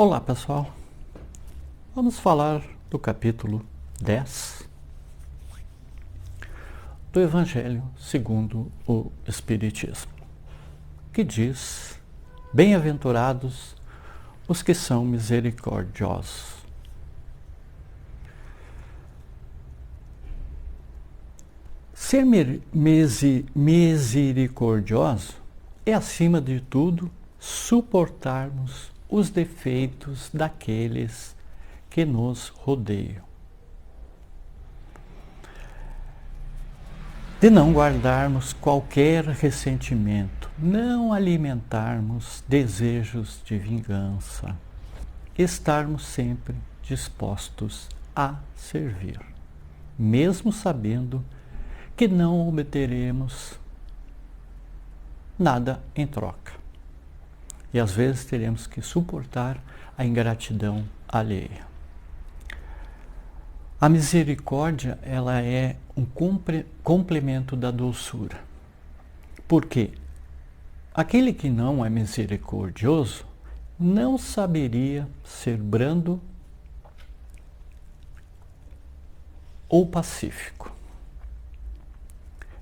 Olá pessoal, vamos falar do capítulo 10 do Evangelho segundo o Espiritismo, que diz: bem-aventurados os que são misericordiosos. Ser misericordioso é, acima de tudo, suportarmos os defeitos daqueles que nos rodeiam. De não guardarmos qualquer ressentimento, não alimentarmos desejos de vingança, estarmos sempre dispostos a servir, mesmo sabendo que não obteremos nada em troca. E às vezes teremos que suportar a ingratidão alheia. A misericórdia, ela é um complemento da doçura. Porque aquele que não é misericordioso não saberia ser brando ou pacífico.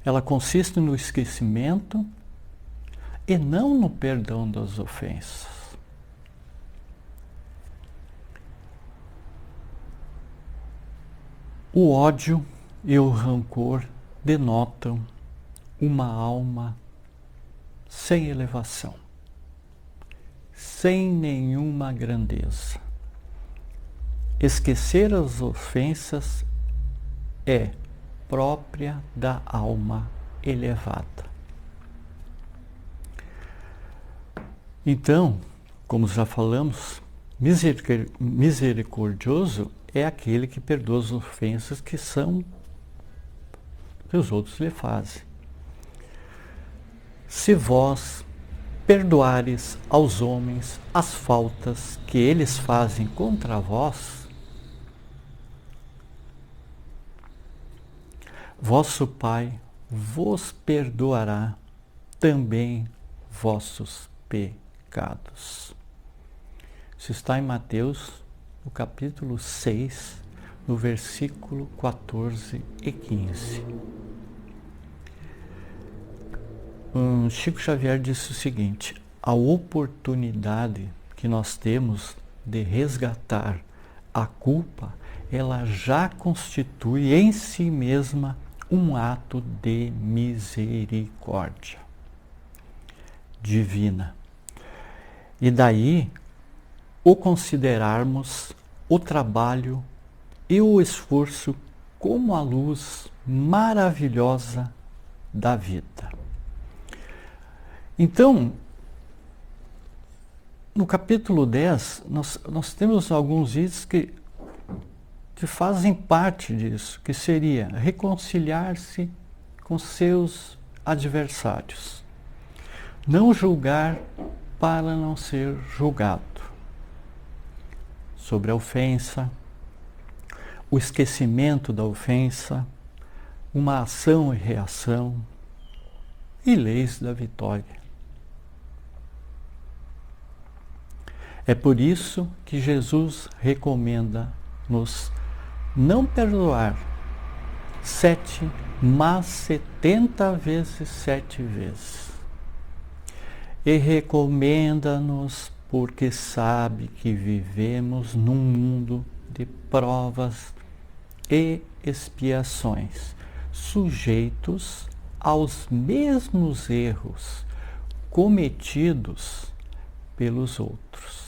Ela consiste no esquecimento e não no perdão das ofensas. O ódio e o rancor denotam uma alma sem elevação, sem nenhuma grandeza. Esquecer as ofensas é própria da alma elevada. Então, como já falamos, misericordioso é aquele que perdoa as ofensas que os outros lhe fazem. Se vós perdoares aos homens as faltas que eles fazem contra vós, vosso Pai vos perdoará também vossos pecados. Isso está em Mateus, no capítulo 6, no versículo 14 e 15. Chico Xavier disse o seguinte: a oportunidade que nós temos de resgatar a culpa, ela já constitui em si mesma um ato de misericórdia divina. E daí o considerarmos o trabalho e o esforço como a luz maravilhosa da vida. Então, no capítulo 10, nós temos alguns itens que fazem parte disso, que seria reconciliar-se com seus adversários, não julgar para não ser julgado, sobre a ofensa, o esquecimento da ofensa, uma ação e reação e leis da vitória. É por isso que Jesus recomenda-nos não perdoar 7, mas 70 vezes 7 vezes. E recomenda-nos porque sabe que vivemos num mundo de provas e expiações, sujeitos aos mesmos erros cometidos pelos outros.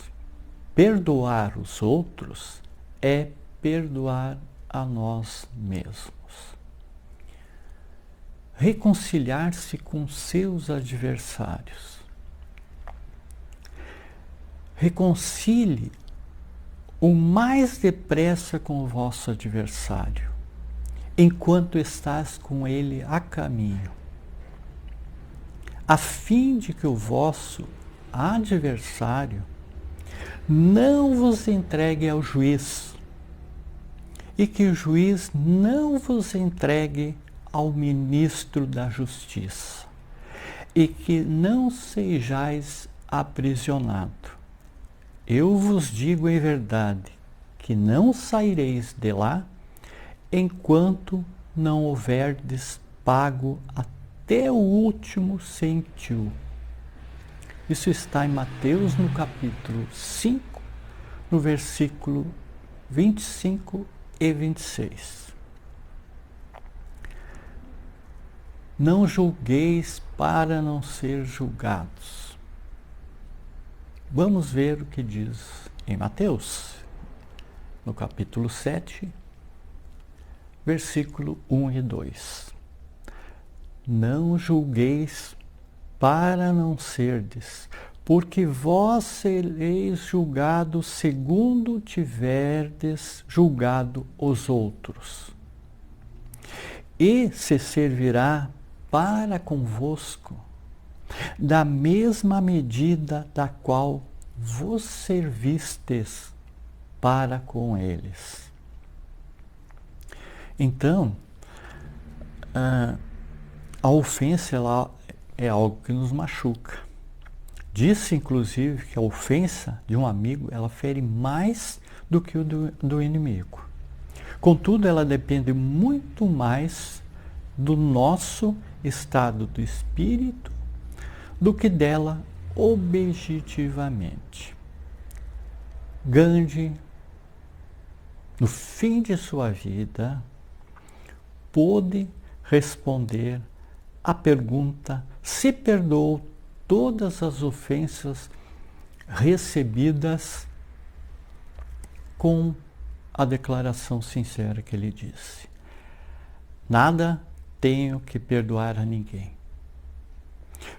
Perdoar os outros é perdoar a nós mesmos. Reconciliar-se com seus adversários. Reconcilie o mais depressa com o vosso adversário, enquanto estás com ele a caminho, a fim de que o vosso adversário não vos entregue ao juiz, e que o juiz não vos entregue ao ministro da justiça, e que não sejais aprisionado, eu vos digo em verdade, que não saireis de lá, enquanto não houverdes pago até o último cêntimo. Isso está em Mateus, no capítulo 5, no versículo 25 e 26. Não julgueis para não ser julgados. Vamos ver o que diz em Mateus, no capítulo 7, versículo 1 e 2. Não julgueis para não serdes, porque vós sereis julgados segundo tiverdes julgado os outros. E se servirá para convosco da mesma medida da qual vos servistes para com eles. Então, a ofensa ela é algo que nos machuca. Disse, inclusive, que a ofensa de um amigo, ela fere mais do que o do inimigo. Contudo, ela depende muito mais do nosso estado do espírito do que dela objetivamente. Gandhi, no fim de sua vida, pôde responder a pergunta se perdoou todas as ofensas recebidas com a declaração sincera que ele disse: nada tenho que perdoar a ninguém,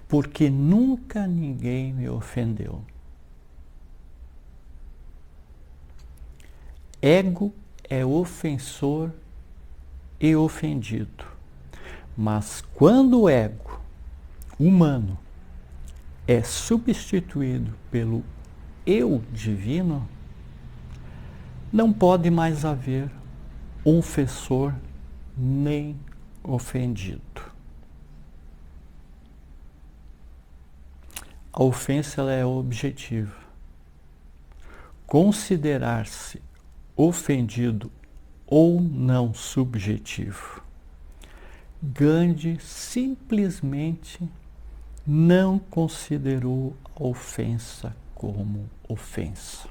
porque nunca ninguém me ofendeu. Ego é ofensor e ofendido, mas quando o ego humano é substituído pelo eu divino, não pode mais haver ofensor nem ofendido. A ofensa ela é objetiva. Considerar-se ofendido ou não subjetivo. Gandhi simplesmente não considerou a ofensa como ofensa.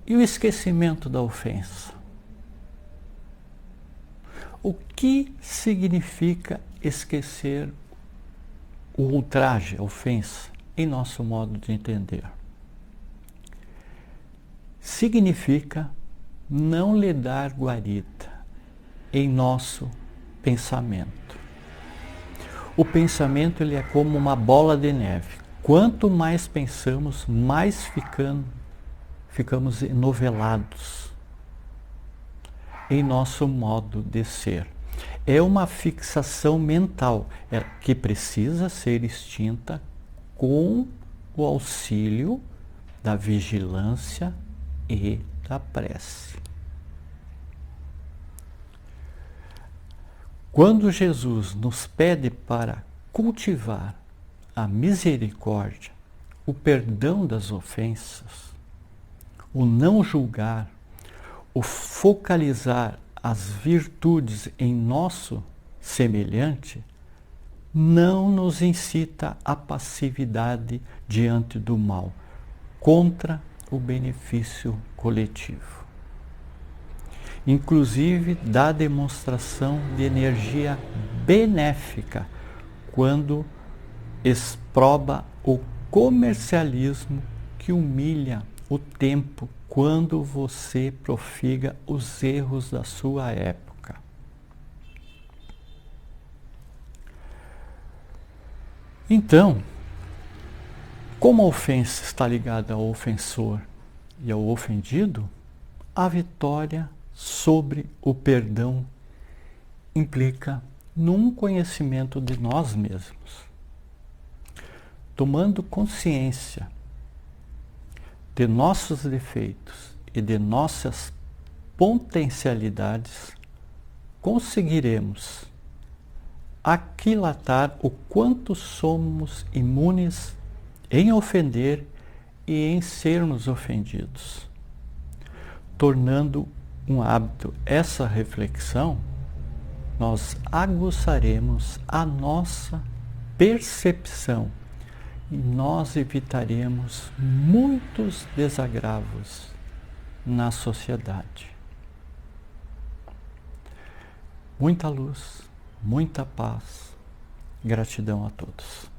E o esquecimento da ofensa? O que significa esquecer o ultraje, a ofensa, em nosso modo de entender? Significa não lhe dar guarida em nosso pensamento. O pensamento ele é como uma bola de neve. Quanto mais pensamos, mais ficamos enovelados em nosso modo de ser. É uma fixação mental que precisa ser extinta com o auxílio da vigilância e da prece. Quando Jesus nos pede para cultivar a misericórdia, o perdão das ofensas, o não julgar, o focalizar as virtudes em nosso semelhante, não nos incita à passividade diante do mal, contra o benefício coletivo. Inclusive dá demonstração de energia benéfica quando exproba o comercialismo que humilha o tempo quando você profiga os erros da sua época. Então, como a ofensa está ligada ao ofensor e ao ofendido, a vitória sobre o perdão implica num conhecimento de nós mesmos. Tomando consciência de nossos defeitos e de nossas potencialidades, conseguiremos aquilatar o quanto somos imunes em ofender e em sermos ofendidos. Tornando um hábito essa reflexão, nós aguçaremos a nossa percepção e nós evitaremos muitos desagravos na sociedade. Muita luz, muita paz. Gratidão a todos.